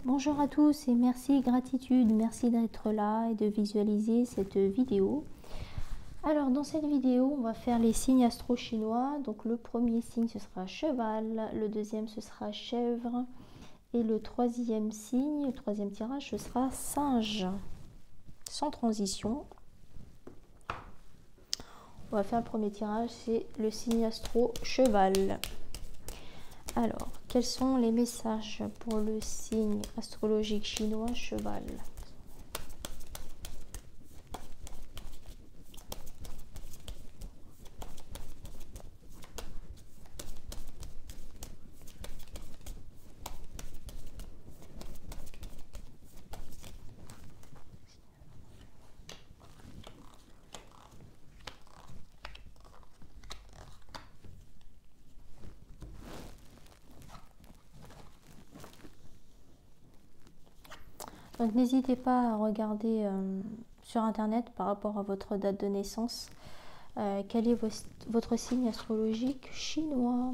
Bonjour à tous et merci, gratitude, merci d'être là et de visualiser cette vidéo. Alors dans cette vidéo, on va faire les signes astro-chinois. Donc le premier signe ce sera cheval, le deuxième ce sera chèvre et le troisième signe, le troisième tirage ce sera singe. Sans transition. On va faire le premier tirage, c'est le signe astro-cheval. Alors, quels sont les messages pour le signe astrologique chinois cheval? Donc n'hésitez pas à regarder sur internet par rapport à votre date de naissance quel est votre signe astrologique chinois.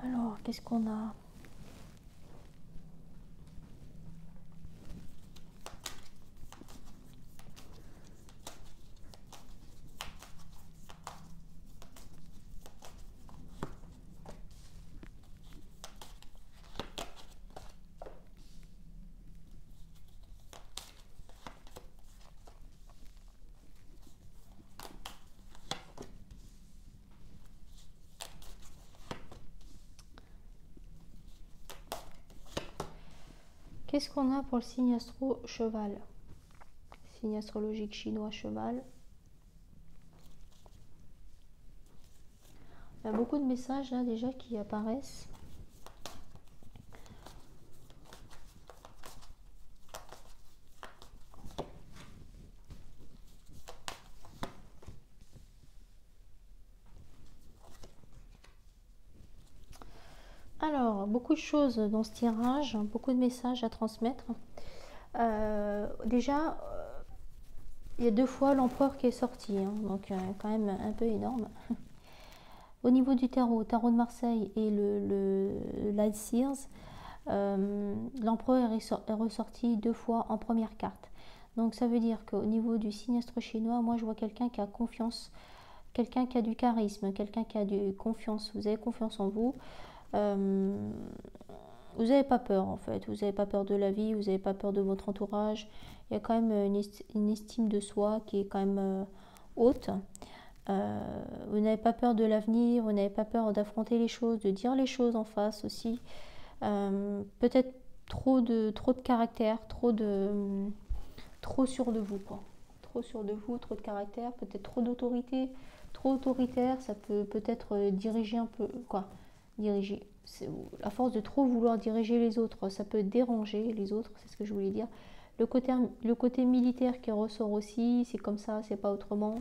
Alors, qu'est-ce qu'on a? Qu'est-ce qu'on a pour le signe astro cheval? Signe astrologique chinois cheval. Il y a beaucoup de messages là déjà qui apparaissent. Alors, beaucoup de choses dans ce tirage, beaucoup de messages à transmettre. Déjà, il y a 2 fois l'empereur qui est sorti, hein, donc quand même un peu énorme. Au niveau du tarot de Marseille et le Light Sears, l'empereur est ressorti 2 fois en première carte. Donc ça veut dire qu'au niveau du signe astro-chinois, moi je vois quelqu'un qui a confiance, quelqu'un qui a du charisme, quelqu'un qui a du confiance. Vous avez confiance en vous. Vous n'avez pas peur en fait, vous n'avez pas peur de la vie, vous n'avez pas peur de votre entourage. Il y a quand même une estime de soi qui est quand même haute. Vous n'avez pas peur de l'avenir, vous n'avez pas peur d'affronter les choses, de dire les choses en face aussi. Peut-être trop de caractère, trop sûr de vous quoi. Trop sûr de vous, trop de caractère, peut-être trop d'autorité, trop autoritaire, ça peut-être diriger un peu quoi. Diriger. À force de trop vouloir diriger les autres, ça peut déranger les autres, c'est ce que je voulais dire. Le côté militaire qui ressort aussi, c'est comme ça, c'est pas autrement,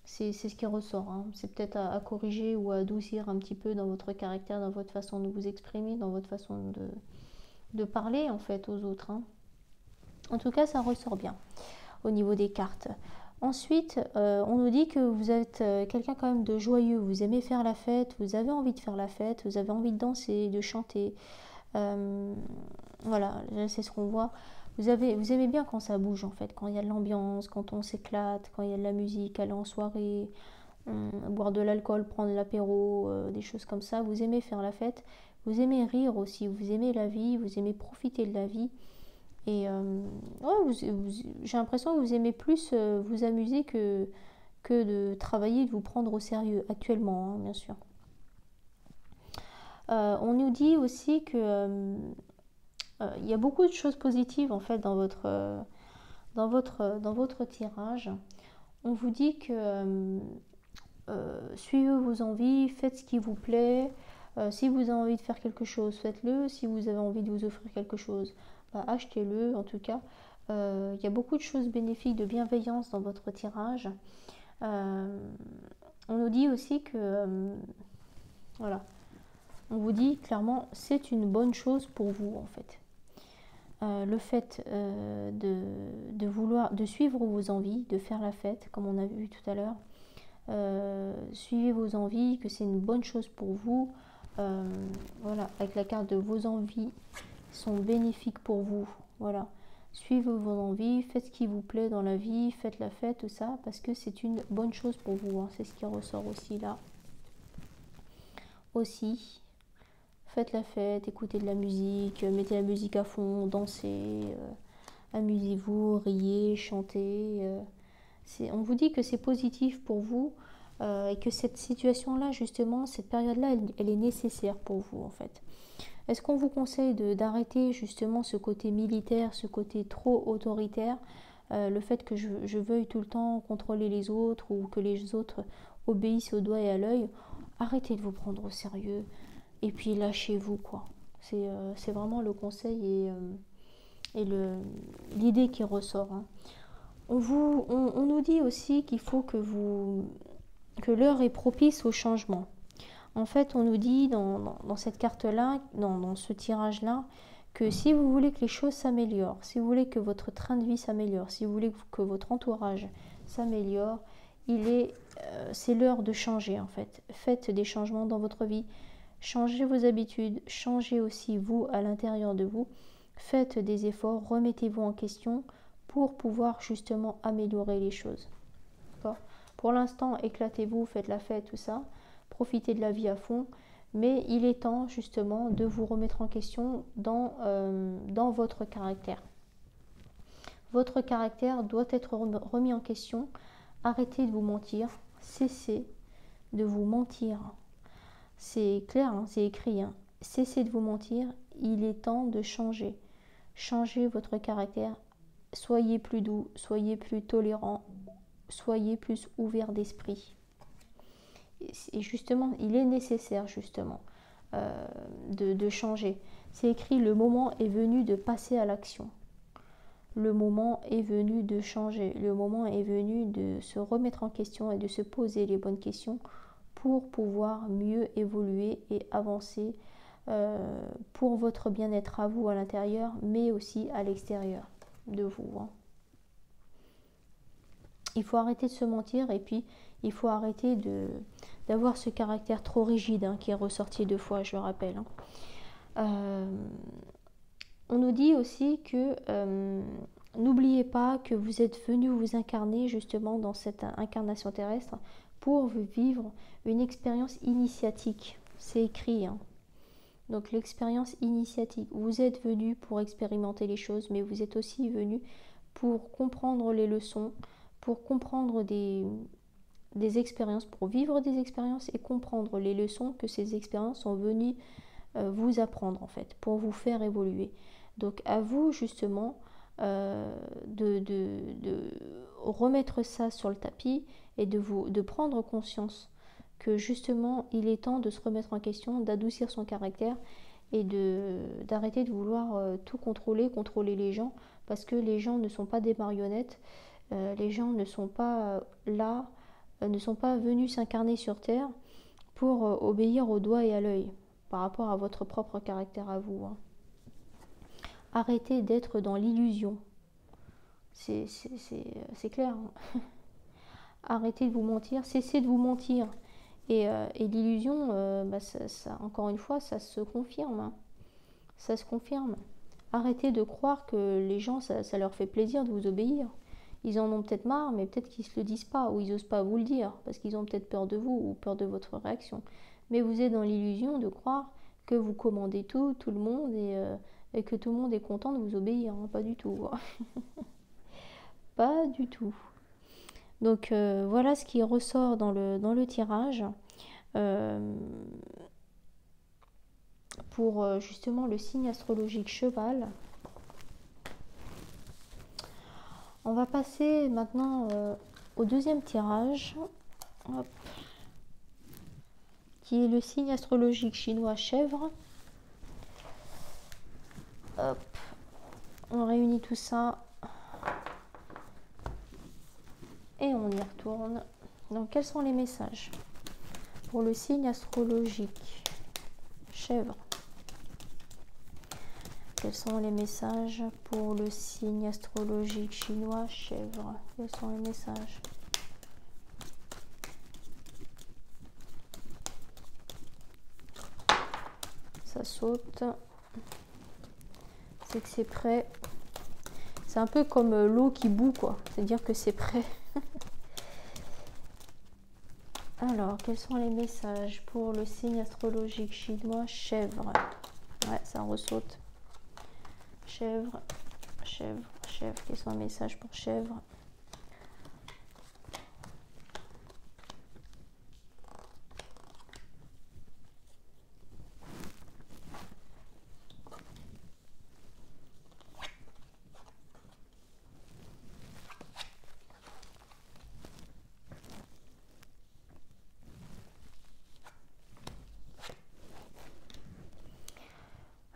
c'est ce qui ressort. Hein. C'est peut-être à corriger ou à adoucir un petit peu dans votre caractère, dans votre façon de vous exprimer, dans votre façon de parler en fait aux autres. Hein. En tout cas, ça ressort bien au niveau des cartes. Ensuite, on nous dit que vous êtes quelqu'un quand même de joyeux, vous aimez faire la fête, vous avez envie de faire la fête, vous avez envie de danser, de chanter. Voilà, c'est ce qu'on voit. Vous aimez bien quand ça bouge en fait, quand il y a de l'ambiance, quand on s'éclate, quand il y a de la musique, aller en soirée, boire de l'alcool, prendre l'apéro, des choses comme ça. Vous aimez faire la fête, vous aimez rire aussi, vous aimez la vie, vous aimez profiter de la vie. Et ouais, j'ai l'impression que vous aimez plus vous amuser que de travailler, de vous prendre au sérieux actuellement, hein, bien sûr. On nous dit aussi que il y a beaucoup de choses positives en fait dans dans votre tirage, on vous dit que suivez vos envies, faites ce qui vous plaît. Si vous avez envie de faire quelque chose, faites-le. Si vous avez envie de vous offrir quelque chose, bah, achetez-le. En tout cas, il y a beaucoup de choses bénéfiques, de bienveillance dans votre tirage. On nous dit aussi que, voilà, on vous dit clairement, c'est une bonne chose pour vous en fait. Le fait de vouloir, de suivre vos envies, de faire la fête, comme on a vu tout à l'heure, suivez vos envies, que c'est une bonne chose pour vous. Voilà, avec la carte de vos envies sont bénéfiques pour vous. Voilà, suivez vos envies, faites ce qui vous plaît dans la vie, faites la fête, tout ça, parce que c'est une bonne chose pour vous. Hein. C'est ce qui ressort aussi là. Aussi, faites la fête, écoutez de la musique, mettez la musique à fond, dansez, amusez-vous, riez, chantez. On vous dit que c'est positif pour vous et que cette situation-là, justement, cette période-là, elle est nécessaire pour vous, en fait. Est-ce qu'on vous conseille d'arrêter justement ce côté militaire, ce côté trop autoritaire, le fait que je veuille tout le temps contrôler les autres ou que les autres obéissent au doigt et à l'œil? Arrêtez de vous prendre au sérieux et puis lâchez-vous, quoi. C'est vraiment le conseil et l'idée qui ressort. Hein. On nous dit aussi qu'il faut que l'heure est propice au changement. En fait, on nous dit dans cette carte-là, dans ce tirage-là, que si vous voulez que les choses s'améliorent, si vous voulez que votre train de vie s'améliore, si vous voulez que votre entourage s'améliore, c'est l'heure de changer en fait. Faites des changements dans votre vie, changez vos habitudes, changez aussi vous à l'intérieur de vous, faites des efforts, remettez-vous en question pour pouvoir justement améliorer les choses. Pour l'instant, éclatez-vous, faites la fête, tout ça, profitez de la vie à fond, mais il est temps justement de vous remettre en question dans votre caractère. Votre caractère doit être remis en question. Arrêtez de vous mentir, cessez de vous mentir. C'est clair, hein, c'est écrit. Hein. Cessez de vous mentir, il est temps de changer. Changez votre caractère, soyez plus doux, soyez plus tolérant, soyez plus ouvert d'esprit. Et justement, il est nécessaire justement de changer. C'est écrit, le moment est venu de passer à l'action. Le moment est venu de changer. Le moment est venu de se remettre en question et de se poser les bonnes questions pour pouvoir mieux évoluer et avancer pour votre bien-être à vous à l'intérieur, mais aussi à l'extérieur de vous. Hein. Il faut arrêter de se mentir et puis il faut arrêter d'avoir ce caractère trop rigide hein, qui est ressorti 2 fois, je le rappelle. Hein. On nous dit aussi que n'oubliez pas que vous êtes venu vous incarner justement dans cette incarnation terrestre pour vivre une expérience initiatique. C'est écrit. Hein. Donc l'expérience initiatique. Vous êtes venu pour expérimenter les choses, mais vous êtes aussi venu pour comprendre les leçons, pour comprendre des expériences, pour vivre des expériences et comprendre les leçons que ces expériences sont venues vous apprendre en fait, pour vous faire évoluer. Donc à vous justement de remettre ça sur le tapis et de prendre conscience que justement il est temps de se remettre en question, d'adoucir son caractère et d'arrêter de vouloir tout contrôler les gens, parce que les gens ne sont pas des marionnettes, les gens ne sont pas là, ne sont pas venus s'incarner sur Terre pour obéir au doigt et à l'œil par rapport à votre propre caractère à vous. Hein. Arrêtez d'être dans l'illusion. C'est clair. Hein. Arrêtez de vous mentir, cessez de vous mentir. Et l'illusion, ça, encore une fois, ça se confirme. Hein. Ça se confirme. Arrêtez de croire que les gens, ça leur fait plaisir de vous obéir. Ils en ont peut-être marre, mais peut-être qu'ils ne se le disent pas, ou ils n'osent pas vous le dire, parce qu'ils ont peut-être peur de vous, ou peur de votre réaction. Mais vous êtes dans l'illusion de croire que vous commandez tout le monde, et que tout le monde est content de vous obéir. Hein. Pas du tout. Pas du tout. Donc voilà ce qui ressort dans le tirage pour justement le signe astrologique cheval. On va passer maintenant au deuxième tirage, hop, qui est le signe astrologique chinois chèvre. Hop, on réunit tout ça et on y retourne. Donc, quels sont les messages pour le signe astrologique chèvre? Quels sont les messages pour le signe astrologique chinois chèvre? Quels sont les messages? Ça saute. C'est que c'est prêt. C'est un peu comme l'eau qui bout, quoi. C'est-à-dire que c'est prêt. Alors, quels sont les messages pour le signe astrologique chinois chèvre? Ouais, ça ressaute. Chèvre, chèvre, chèvre. Quels sont les messages pour chèvre?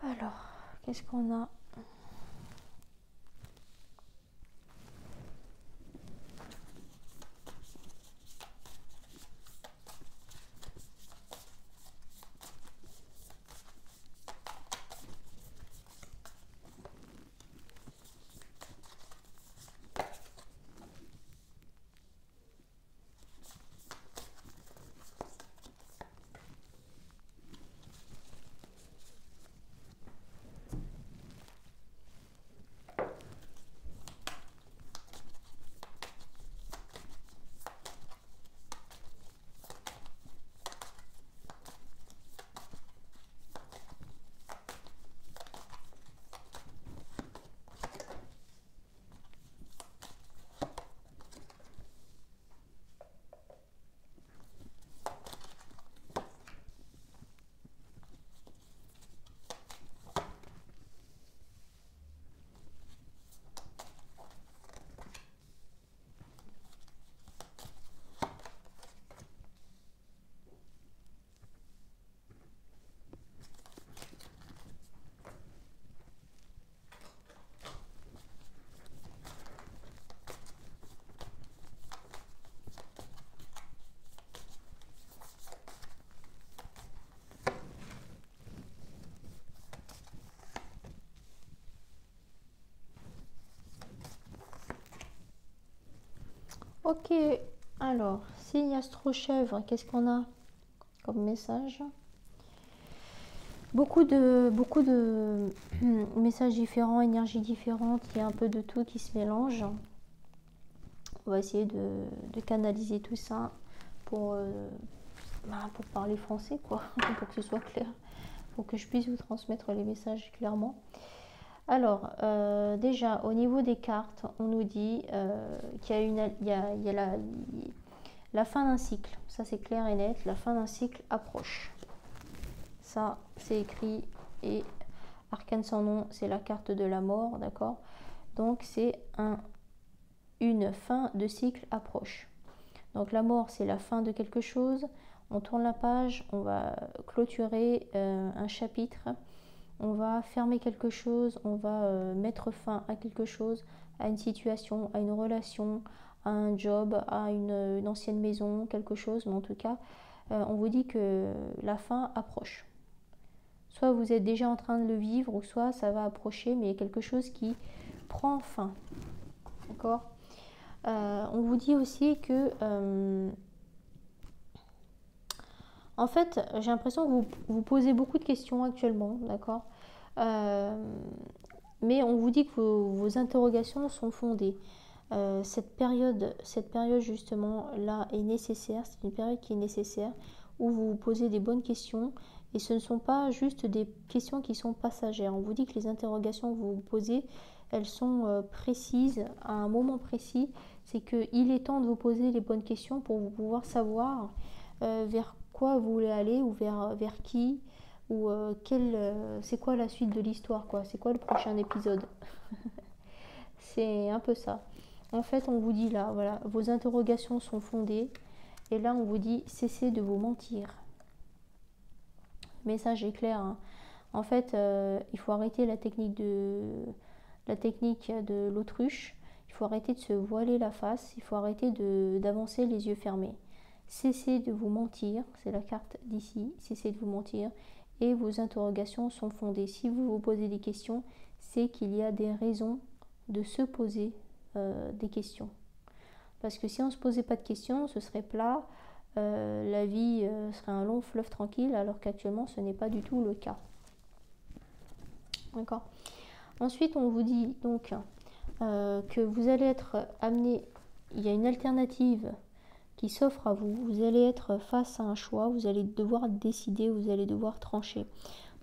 Alors, qu'est-ce qu'on a? Ok, alors, signe astro-chèvre, qu'est-ce qu'on a comme message? Beaucoup de messages différents, énergies différentes, il y a un peu de tout qui se mélange. On va essayer de canaliser tout ça pour, pour parler français, quoi, pour que ce soit clair, pour que je puisse vous transmettre les messages clairement. Alors, déjà, au niveau des cartes, on nous dit qu'il y a la fin d'un cycle. Ça, c'est clair et net. La fin d'un cycle approche. Ça, c'est écrit. Et arcane sans nom, c'est la carte de la mort, d'accord? Donc, c'est une fin de cycle approche. Donc, la mort, c'est la fin de quelque chose. On tourne la page, on va clôturer un chapitre. On va fermer quelque chose, on va mettre fin à quelque chose, à une situation, à une relation, à un job, à une ancienne maison, quelque chose. Mais en tout cas, on vous dit que la fin approche. Soit vous êtes déjà en train de le vivre, ou soit ça va approcher, mais il y a quelque chose qui prend fin. D'accord? On vous dit aussi que... en fait, j'ai l'impression que vous vous posez beaucoup de questions actuellement, d'accord? Mais on vous dit que vos interrogations sont fondées. Cette période justement là est nécessaire, c'est une période qui est nécessaire où vous vous posez des bonnes questions et ce ne sont pas juste des questions qui sont passagères. On vous dit que les interrogations que vous vous posez, elles sont précises à un moment précis. C'est qu'il est temps de vous poser les bonnes questions pour vous pouvoir savoir vers quoi vous voulez aller ou vers qui ou c'est quoi la suite de l'histoire, quoi. C'est quoi le prochain épisode. C'est un peu ça. En fait, on vous dit là, voilà, vos interrogations sont fondées. Et là, on vous dit, cessez de vous mentir. Le message est clair, hein. En fait, il faut arrêter la technique de l'autruche. Il faut arrêter de se voiler la face. Il faut arrêter d'avancer les yeux fermés. Cessez de vous mentir. C'est la carte d'ici. Cessez de vous mentir. Et vos interrogations sont fondées. Si vous vous posez des questions, c'est qu'il y a des raisons de se poser des questions. Parce que si on ne se posait pas de questions, ce serait plat, la vie serait un long fleuve tranquille, alors qu'actuellement ce n'est pas du tout le cas. D'accord. Ensuite, on vous dit donc que vous allez être amené, il y a une alternative qui s'offre à vous, vous allez être face à un choix, vous allez devoir décider, vous allez devoir trancher.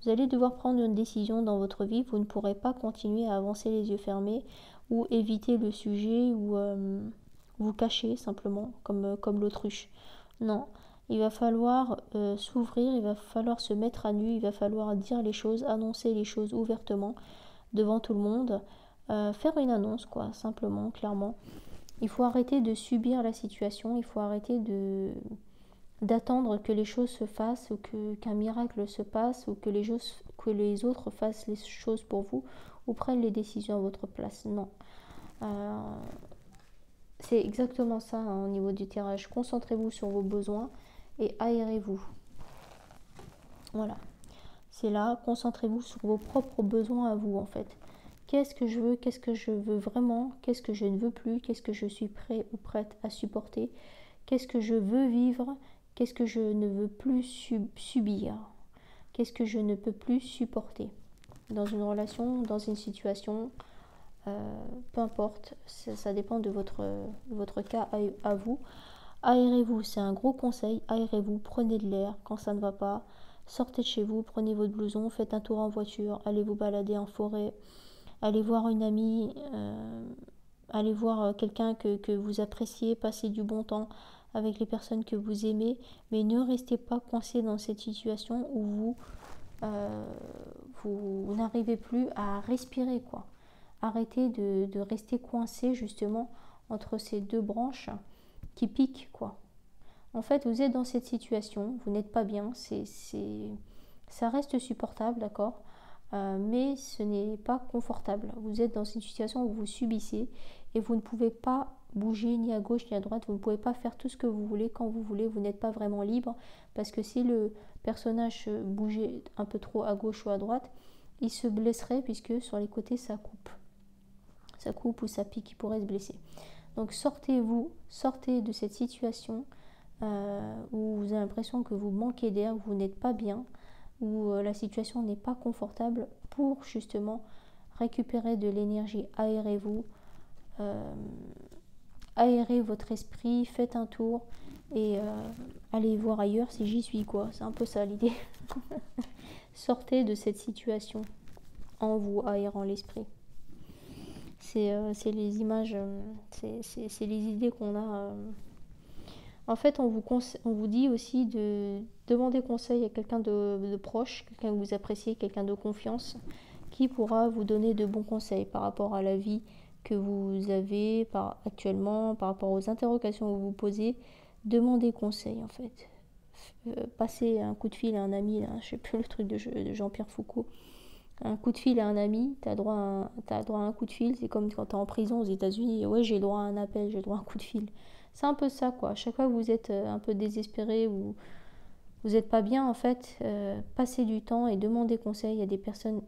Vous allez devoir prendre une décision dans votre vie, vous ne pourrez pas continuer à avancer les yeux fermés ou éviter le sujet ou vous cacher simplement comme l'autruche. Non, il va falloir s'ouvrir, il va falloir se mettre à nu, il va falloir dire les choses, annoncer les choses ouvertement devant tout le monde, faire une annonce quoi, simplement, clairement. Il faut arrêter de subir la situation, il faut arrêter d'attendre que les choses se fassent ou qu'un miracle se passe ou que les autres fassent les choses pour vous ou prennent les décisions à votre place. Non. C'est exactement ça hein, au niveau du tirage. Concentrez-vous sur vos besoins et aérez-vous. Voilà. C'est là, concentrez-vous sur vos propres besoins à vous en fait. Qu'est-ce que je veux, qu'est-ce que je veux vraiment, qu'est-ce que je ne veux plus, qu'est-ce que je suis prêt ou prête à supporter, qu'est-ce que je veux vivre, qu'est-ce que je ne veux plus subir, qu'est-ce que je ne peux plus supporter dans une relation, dans une situation, peu importe, ça dépend de votre cas à vous. Aérez-vous, c'est un gros conseil, aérez-vous, prenez de l'air quand ça ne va pas, sortez de chez vous, prenez votre blouson, faites un tour en voiture, allez vous balader en forêt, allez voir une amie, allez voir quelqu'un que vous appréciez, passez du bon temps avec les personnes que vous aimez, mais ne restez pas coincé dans cette situation où vous n'arrivez plus à respirer quoi. Arrêtez de rester coincé justement entre ces deux branches qui piquent quoi. En fait, vous êtes dans cette situation, vous n'êtes pas bien, ça reste supportable, d'accord, mais ce n'est pas confortable. Vous êtes dans une situation où vous subissez et vous ne pouvez pas bouger ni à gauche ni à droite, vous ne pouvez pas faire tout ce que vous voulez quand vous voulez, vous n'êtes pas vraiment libre parce que si le personnage bougeait un peu trop à gauche ou à droite, il se blesserait puisque sur les côtés ça coupe ou ça pique, il pourrait se blesser. Donc sortez de cette situation où vous avez l'impression que vous manquez d'air, vous n'êtes pas bien, où la situation n'est pas confortable pour justement récupérer de l'énergie. Aérez-vous, aérez votre esprit, faites un tour et allez voir ailleurs si j'y suis quoi. C'est un peu ça l'idée. Sortez de cette situation en vous aérant l'esprit. C'est les images, c'est les idées qu'on a. En fait, on vous dit aussi de demander conseil à quelqu'un de proche, quelqu'un que vous appréciez, quelqu'un de confiance, qui pourra vous donner de bons conseils par rapport à la vie que vous avez actuellement, par rapport aux interrogations que vous vous posez. Demandez conseil en fait. Passez un coup de fil à un ami, là, je sais plus le truc de Jean-Pierre Foucault. Un coup de fil à un ami, t'as droit à un coup de fil, c'est comme quand t'es en prison aux États-Unis, ouais j'ai droit à un appel, j'ai droit à un coup de fil. C'est un peu ça quoi, à chaque fois que vous êtes un peu désespéré ou vous n'êtes pas bien en fait, passez du temps et demandez conseil à des personnes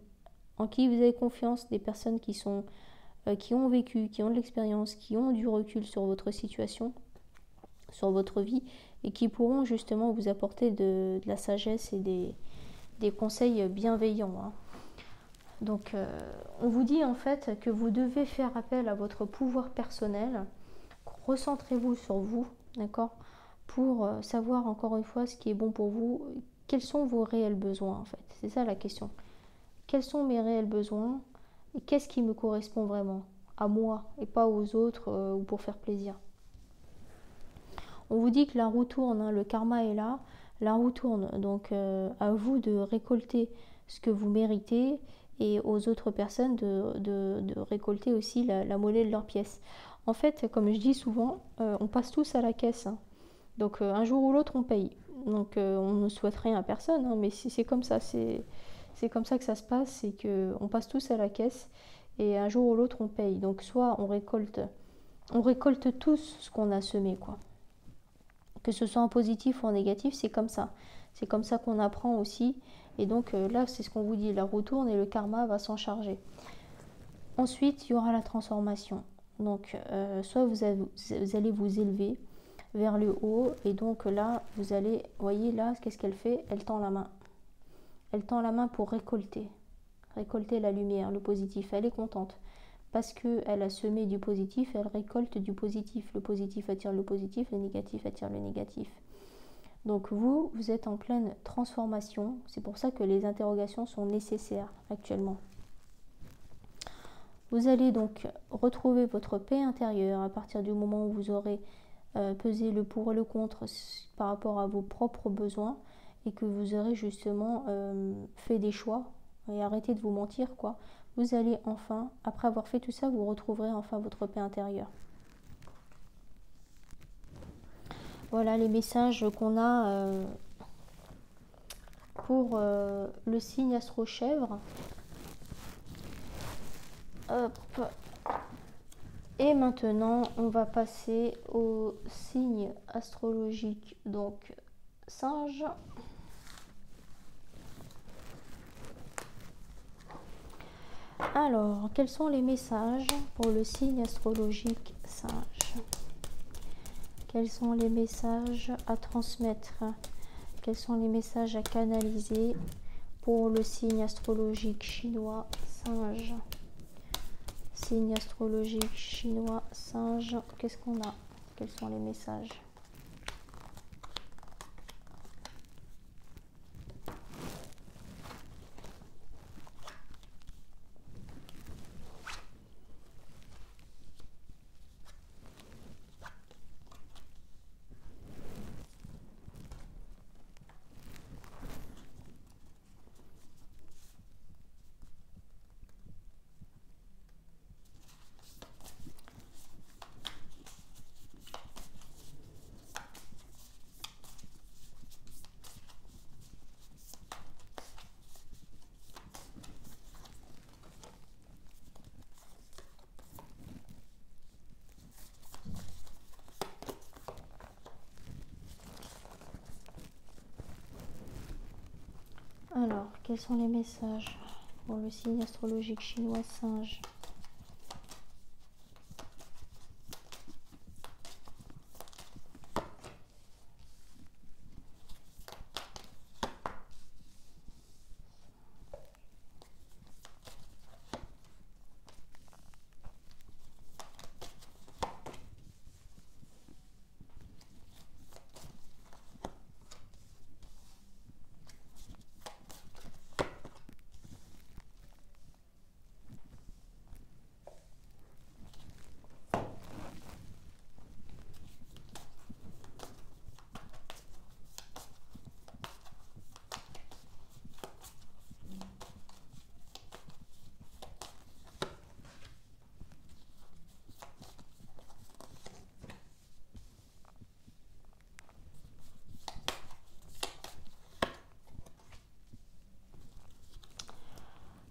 en qui vous avez confiance, des personnes qui ont vécu, qui ont de l'expérience, qui ont du recul sur votre situation, sur votre vie et qui pourront justement vous apporter de la sagesse et des conseils bienveillants hein. Donc, on vous dit en fait que vous devez faire appel à votre pouvoir personnel. Recentrez-vous sur vous, d'accord, pour savoir encore une fois ce qui est bon pour vous. Quels sont vos réels besoins en fait? C'est ça la question. Quels sont mes réels besoins et qu'est-ce qui me correspond vraiment à moi et pas aux autres ou pour faire plaisir? On vous dit que la roue tourne, hein, le karma est là, la roue tourne. Donc, à vous de récolter ce que vous méritez et aux autres personnes de récolter aussi la monnaie de leurs pièces. En fait, comme je dis souvent, on passe tous à la caisse, hein. Donc un jour ou l'autre, on paye. Donc on ne souhaite rien à personne, hein, mais c'est comme ça, c'est comme ça que ça se passe, c'est qu'on passe tous à la caisse et un jour ou l'autre, on paye. Donc soit on récolte tous ce qu'on a semé, quoi. Que ce soit en positif ou en négatif, c'est comme ça. C'est comme ça qu'on apprend aussi. Et donc là, c'est ce qu'on vous dit, la roue tourne et le karma va s'en charger. Ensuite, il y aura la transformation. Donc, soit vous allez vous élever vers le haut, et donc là, vous allez, voyez là, qu'est-ce qu'elle fait? Elle tend la main. Elle tend la main pour récolter la lumière, le positif. Elle est contente parce qu'elle a semé du positif, elle récolte du positif. Le positif attire le positif, le négatif attire le négatif. Donc vous êtes en pleine transformation. C'est pour ça que les interrogations sont nécessaires actuellement. Vous allez donc retrouver votre paix intérieure à partir du moment où vous aurez pesé le pour et le contre par rapport à vos propres besoins et que vous aurez justement fait des choix et arrêté de vous mentir, quoi. Vous allez enfin, après avoir fait tout ça, vous retrouverez enfin votre paix intérieure. Voilà les messages qu'on a pour le signe astro-chèvre. Hop. Et maintenant, on va passer au signe astrologique, donc singe. Alors, quels sont les messages pour le signe astrologique singe? Quels sont les messages à transmettre? Quels sont les messages à canaliser pour le signe astrologique chinois singe? Signe astrologique chinois singe, qu'est-ce qu'on a? Quels sont les messages? Alors, quels sont les messages pour le signe astrologique chinois singe?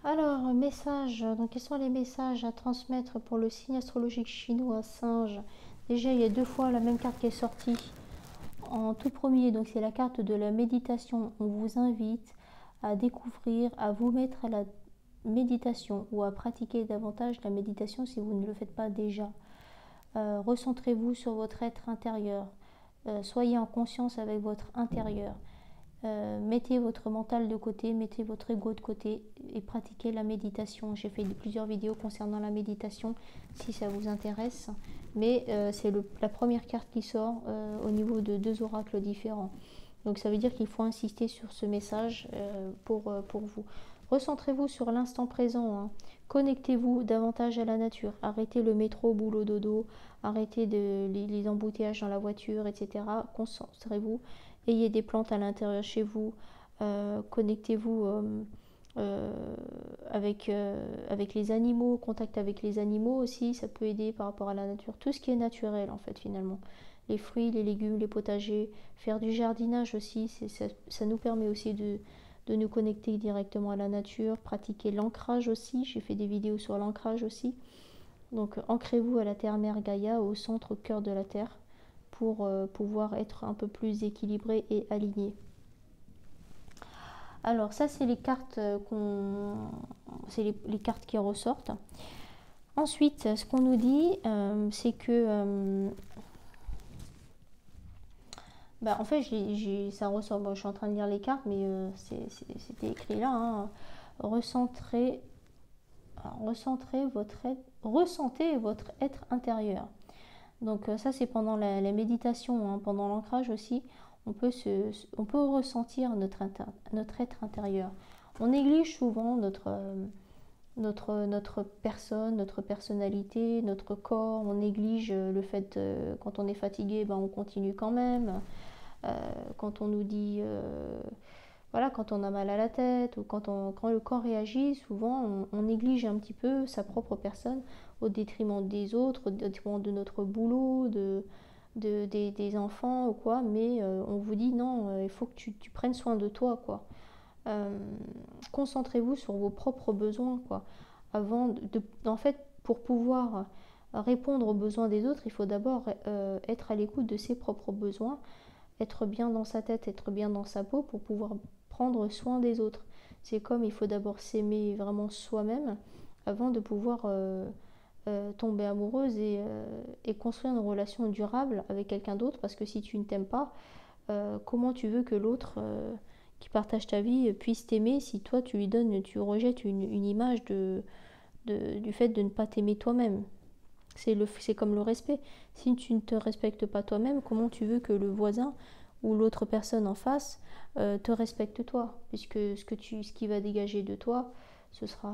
Alors, message, donc quels sont les messages à transmettre pour le signe astrologique chinois singe? Déjà, il y a 2 fois la même carte qui est sortie. En tout premier, donc c'est la carte de la méditation. On vous invite à découvrir, à vous mettre à la méditation ou à pratiquer davantage la méditation si vous ne le faites pas déjà. Recentrez-vous sur votre être intérieur. Soyez en conscience avec votre intérieur. Mettez votre mental de côté, mettez votre ego de côté et pratiquez la méditation. J'ai fait plusieurs vidéos concernant la méditation si ça vous intéresse, mais c'est la première carte qui sort au niveau de 2 oracles différents. Donc ça veut dire qu'il faut insister sur ce message pour vous. Recentrez-vous sur l'instant présent, hein. Connectez-vous davantage à la nature. Arrêtez le métro, boulot, dodo. Arrêtez les embouteillages dans la voiture, etc. Concentrez-vous. Ayez des plantes à l'intérieur chez vous. Connectez-vous avec les animaux, contact avec les animaux aussi, ça peut aider par rapport à la nature. Tout ce qui est naturel en fait finalement. Les fruits, les légumes, les potagers, faire du jardinage aussi, ça nous permet aussi de nous connecter directement à la nature, pratiquer l'ancrage aussi, j'ai fait des vidéos sur l'ancrage aussi. Donc ancrez-vous à la terre-mère Gaïa, au centre, au cœur de la terre, pour pouvoir être un peu plus équilibré et aligné. Alors ça c'est les cartes les cartes qui ressortent. Ensuite, ce qu'on nous dit, c'est que en fait ça ressort. Bon, je suis en train de lire les cartes, mais c'était écrit là. Hein. Ressentez votre être intérieur. Donc ça c'est pendant la méditation, hein, pendant l'ancrage aussi, on peut ressentir notre être intérieur. On néglige souvent notre personne, notre personnalité, notre corps, on néglige le fait quand on est fatigué, on continue quand même. Quand on nous dit voilà, quand on a mal à la tête ou quand le corps réagit, souvent on néglige un petit peu sa propre personne au détriment des autres, au détriment de notre boulot, des enfants ou quoi, mais on vous dit non, il faut que tu prennes soin de toi, quoi. Concentrez-vous sur vos propres besoins, quoi. En fait, pour pouvoir répondre aux besoins des autres, il faut d'abord être à l'écoute de ses propres besoins, être bien dans sa tête, être bien dans sa peau pour pouvoir prendre soin des autres. C'est comme il faut d'abord s'aimer vraiment soi-même avant de pouvoir tomber amoureuse et construire une relation durable avec quelqu'un d'autre, parce que si tu ne t'aimes pas, comment tu veux que l'autre qui partage ta vie puisse t'aimer si toi tu rejettes une image du fait de ne pas t'aimer toi-même. C'est comme le respect. Si tu ne te respectes pas toi-même, comment tu veux que le voisin ou l'autre personne en face te respecte toi? Puisque ce qui va dégager de toi, ce sera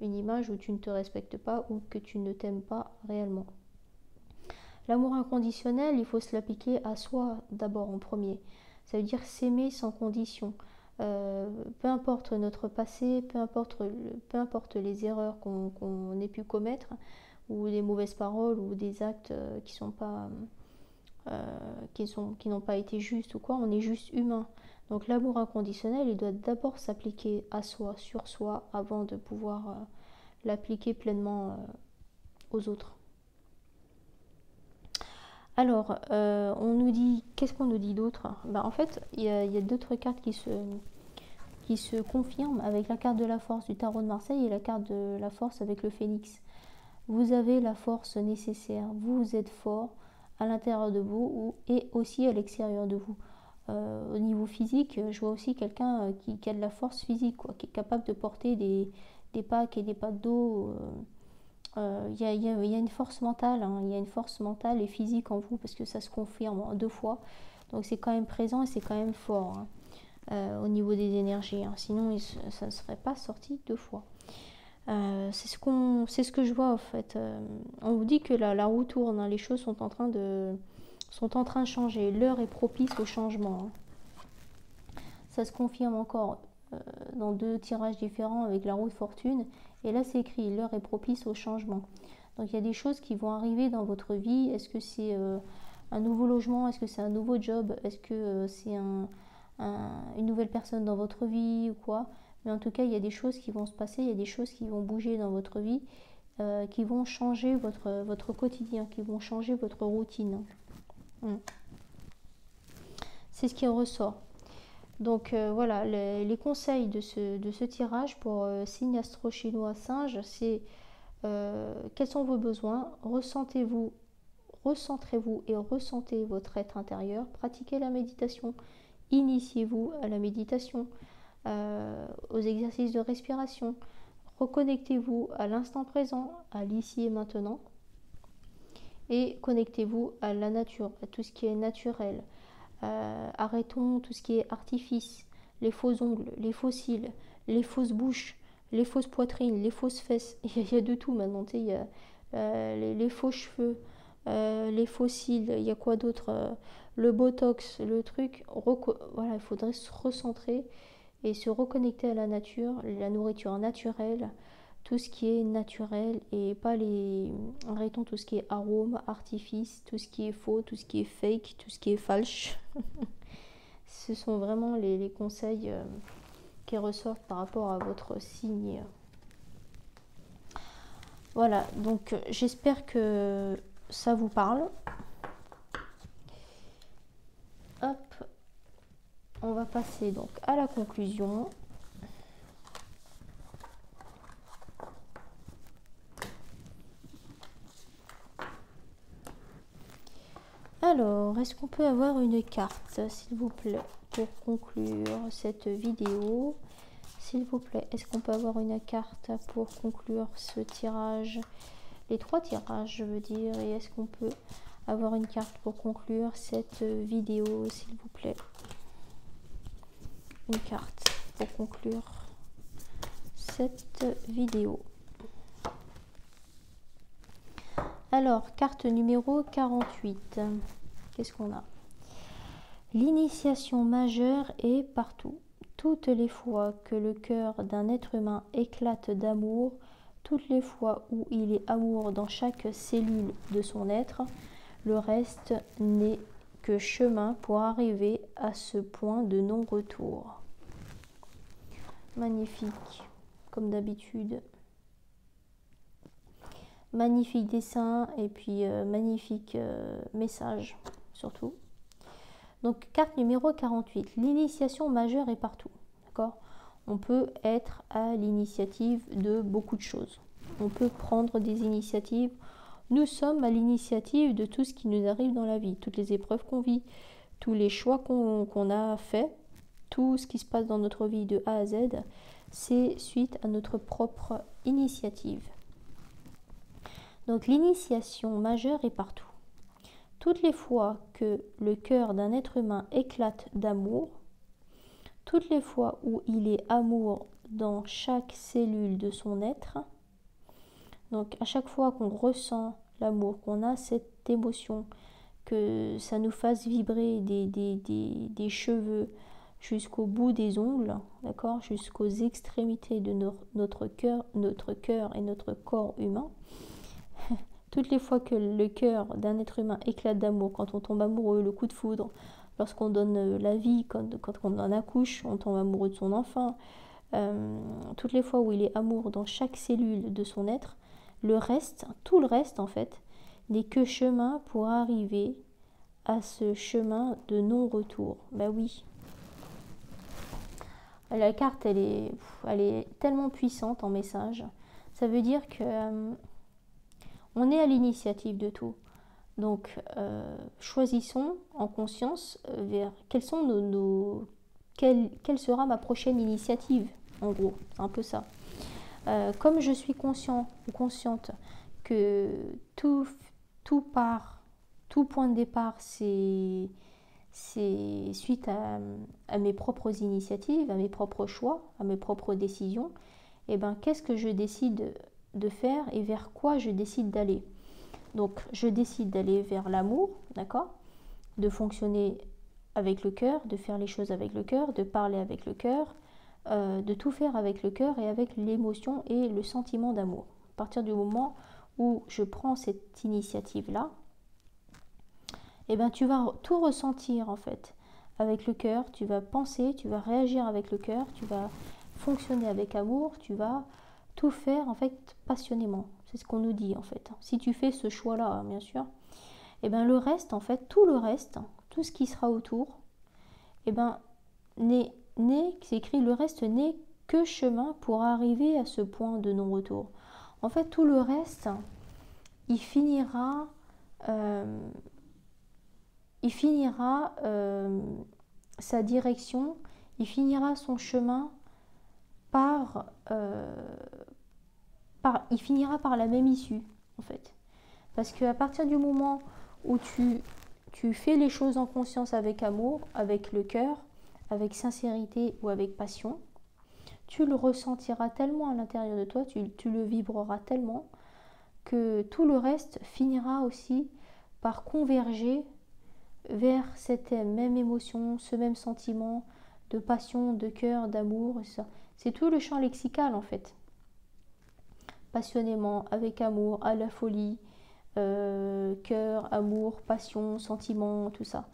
une image où tu ne te respectes pas ou que tu ne t'aimes pas réellement. L'amour inconditionnel, il faut se l'appliquer à soi d'abord en premier. Ça veut dire s'aimer sans condition. Peu importe notre passé, peu importe les erreurs qu'on ait pu commettre, ou des mauvaises paroles, ou des actes qui n'ont pas été justes ou quoi, on est juste humain. Donc l'amour inconditionnel, il doit d'abord s'appliquer à soi, sur soi, avant de pouvoir l'appliquer pleinement aux autres. Alors, on nous dit, qu'est-ce qu'on nous dit d'autre? En fait, il y a d'autres cartes qui se confirment avec la carte de la force du tarot de Marseille et la carte de la force avec le phénix. Vous avez la force nécessaire, vous êtes fort à l'intérieur de vous et aussi à l'extérieur de vous. Au niveau physique, je vois aussi quelqu'un qui a de la force physique, quoi, qui est capable de porter des packs et des packs d'eau. Il y a une force mentale, hein, il y a une force mentale et physique en vous, parce que ça se confirme 2 fois. Donc c'est quand même présent et c'est quand même fort, hein, au niveau des énergies. Hein. Sinon, ça ne serait pas sorti 2 fois. C'est ce que je vois en fait. On vous dit que la roue tourne, hein, les choses sont en train de changer. L'heure est propice au changement. Hein. Ça se confirme encore dans 2 tirages différents avec la roue de fortune. Et là, c'est écrit, l'heure est propice au changement. Donc il y a des choses qui vont arriver dans votre vie. Est-ce que c'est un nouveau logement? Est-ce que c'est un nouveau job? Est-ce que c'est une nouvelle personne dans votre vie ou quoi? Mais en tout cas, il y a des choses qui vont se passer, il y a des choses qui vont bouger dans votre vie, qui vont changer votre quotidien, qui vont changer votre routine. C'est ce qui ressort. Donc voilà, les conseils de ce tirage pour signe astro-chinois singe, c'est quels sont vos besoins, recentrez-vous et ressentez votre être intérieur, pratiquez la méditation, initiez-vous à la méditation, aux exercices de respiration, reconnectez-vous à l'instant présent, à l'ici et maintenant, et connectez-vous à la nature, à tout ce qui est naturel. Arrêtons tout ce qui est artifice, les faux ongles, les faux cils, les fausses bouches, les fausses poitrines, les fausses fesses. Il y a de tout maintenant, il y a les faux cheveux, les faux cils, il y a quoi d'autre, le botox, le truc. Voilà, il faudrait se recentrer et se reconnecter à la nature, la nourriture naturelle, tout ce qui est naturel et pas les... Arrêtons tout ce qui est arôme, artifice, tout ce qui est faux, tout ce qui est fake, tout ce qui est falche. Ce sont vraiment les conseils qui ressortent par rapport à votre signe. Voilà, donc j'espère que ça vous parle. Hop, on va passer donc à la conclusion. Alors, est-ce qu'on peut avoir une carte, s'il vous plaît, pour conclure cette vidéo? S'il vous plaît, est-ce qu'on peut avoir une carte pour conclure ce tirage? Les 3 tirages, je veux dire. Et est-ce qu'on peut avoir une carte pour conclure cette vidéo, s'il vous plaît? Une carte pour conclure cette vidéo. Alors, carte numéro 48. Qu'est-ce qu'on a? L'initiation majeure est partout. Toutes les fois que le cœur d'un être humain éclate d'amour, toutes les fois où il est amour dans chaque cellule de son être, le reste n'est que chemin pour arriver à ce point de non-retour. Magnifique, comme d'habitude. Magnifique dessin et puis magnifique message surtout. Donc carte numéro 48, l'initiation majeure est partout. D'accord ? On peut être à l'initiative de beaucoup de choses. On peut prendre des initiatives. Nous sommes à l'initiative de tout ce qui nous arrive dans la vie, toutes les épreuves qu'on vit, tous les choix qu'on a faits, tout ce qui se passe dans notre vie de A à Z, c'est suite à notre propre initiative. Donc l'initiation majeure est partout. Toutes les fois que le cœur d'un être humain éclate d'amour, toutes les fois où il est amour dans chaque cellule de son être, donc à chaque fois qu'on ressent l'amour, qu'on a cette émotion, que ça nous fasse vibrer des cheveux jusqu'au bout des ongles, d'accord, jusqu'aux extrémités de notre cœur et notre corps humain, toutes les fois que le cœur d'un être humain éclate d'amour, quand on tombe amoureux, le coup de foudre, lorsqu'on donne la vie, quand on en accouche, on tombe amoureux de son enfant, toutes les fois où il est amour dans chaque cellule de son être, le reste, tout le reste en fait, n'est que chemin pour arriver à ce chemin de non-retour. Ben oui. La carte, elle est tellement puissante en message. Ça veut dire que on est à l'initiative de tout. Donc, choisissons en conscience vers quelles sont quelle sera ma prochaine initiative, en gros. C'est un peu ça. Comme je suis conscient ou consciente que tout point de départ, c'est suite à mes propres initiatives, à mes propres choix, à mes propres décisions, et ben qu'est-ce que je décide de faire et vers quoi je décide d'aller. Donc je décide d'aller vers l'amour, d'accord, de fonctionner avec le cœur, de faire les choses avec le cœur, de parler avec le cœur, de tout faire avec le cœur et avec l'émotion et le sentiment d'amour. À partir du moment où je prends cette initiative-là, eh ben, tu vas tout ressentir en fait avec le cœur, tu vas penser, tu vas réagir avec le cœur, tu vas fonctionner avec amour, tu vas tout faire en fait passionnément. C'est ce qu'on nous dit en fait. Si tu fais ce choix-là, hein, bien sûr, eh ben, le reste en fait, tout le reste, tout ce qui sera autour, eh ben, c'est écrit, le reste n'est que chemin pour arriver à ce point de non-retour. En fait, tout le reste, il finira sa direction, il finira son chemin il finira par la même issue, en fait. Parce qu'à partir du moment où tu fais les choses en conscience avec amour, avec le cœur, avec sincérité ou avec passion, tu le ressentiras tellement à l'intérieur de toi, tu le vibreras tellement que tout le reste finira aussi par converger vers cette même émotion, ce même sentiment de passion, de cœur, d'amour. C'est tout le champ lexical en fait. Passionnément, avec amour, à la folie, cœur, amour, passion, sentiment, tout ça.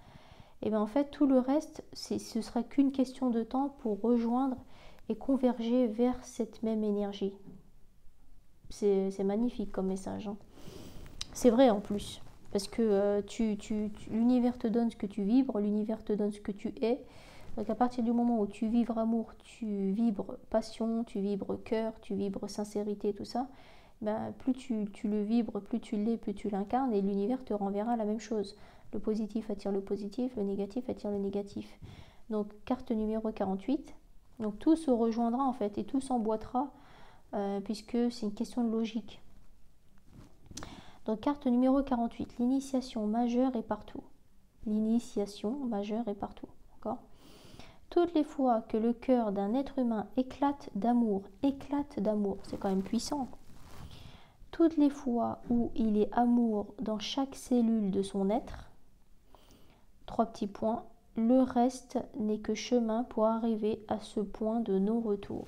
Et bien en fait, tout le reste, ce sera qu'une question de temps pour rejoindre et converger vers cette même énergie. C'est magnifique comme message. Hein. C'est vrai en plus. Parce que l'univers te donne ce que tu vibres, l'univers te donne ce que tu es. Donc à partir du moment où tu vibres amour, tu vibres passion, tu vibres cœur, tu vibres sincérité, tout ça, ben, plus tu le vibres, plus tu l'es, plus tu l'incarnes, et l'univers te renverra la même chose. Le positif attire le positif, le négatif attire le négatif. Donc carte numéro 48. Donc tout se rejoindra en fait, et tout s'emboîtera, puisque c'est une question de logique. Donc carte numéro 48, l'initiation majeure est partout. L'initiation majeure est partout. D'accord ? Toutes les fois que le cœur d'un être humain éclate d'amour, c'est quand même puissant. Toutes les fois où il est amour dans chaque cellule de son être, 3 petits points, le reste n'est que chemin pour arriver à ce point de non-retour.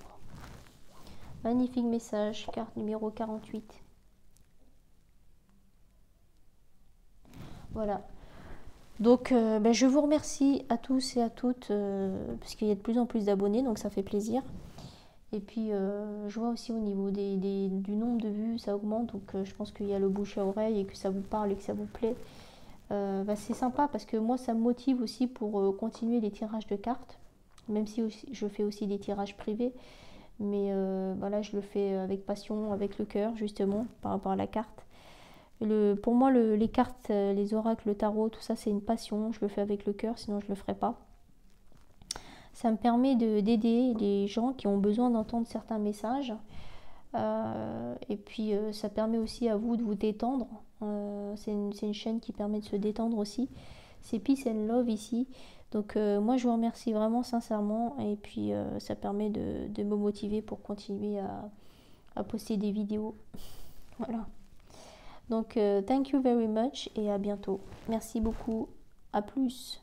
Magnifique message, carte numéro 48. Voilà. Donc je vous remercie à tous et à toutes parce qu'il y a de plus en plus d'abonnés, donc ça fait plaisir. Et puis je vois aussi au niveau du nombre de vues, ça augmente, donc je pense qu'il y a le bouche à oreille et que ça vous parle et que ça vous plaît. C'est sympa parce que moi ça me motive aussi pour continuer les tirages de cartes, même si je fais aussi des tirages privés. Mais voilà, je le fais avec passion, avec le cœur justement par rapport à la carte. Pour moi, les cartes, les oracles, le tarot, tout ça, c'est une passion. Je le fais avec le cœur, sinon je ne le ferais pas. Ça me permet d'aider les gens qui ont besoin d'entendre certains messages. Et puis, ça permet aussi à vous de vous détendre. C'est une chaîne qui permet de se détendre aussi. C'est Peace and Love ici. Donc, moi, je vous remercie vraiment sincèrement. Et puis, ça permet de me motiver pour continuer à poster des vidéos. Voilà. Donc, thank you very much et à bientôt. Merci beaucoup. À plus.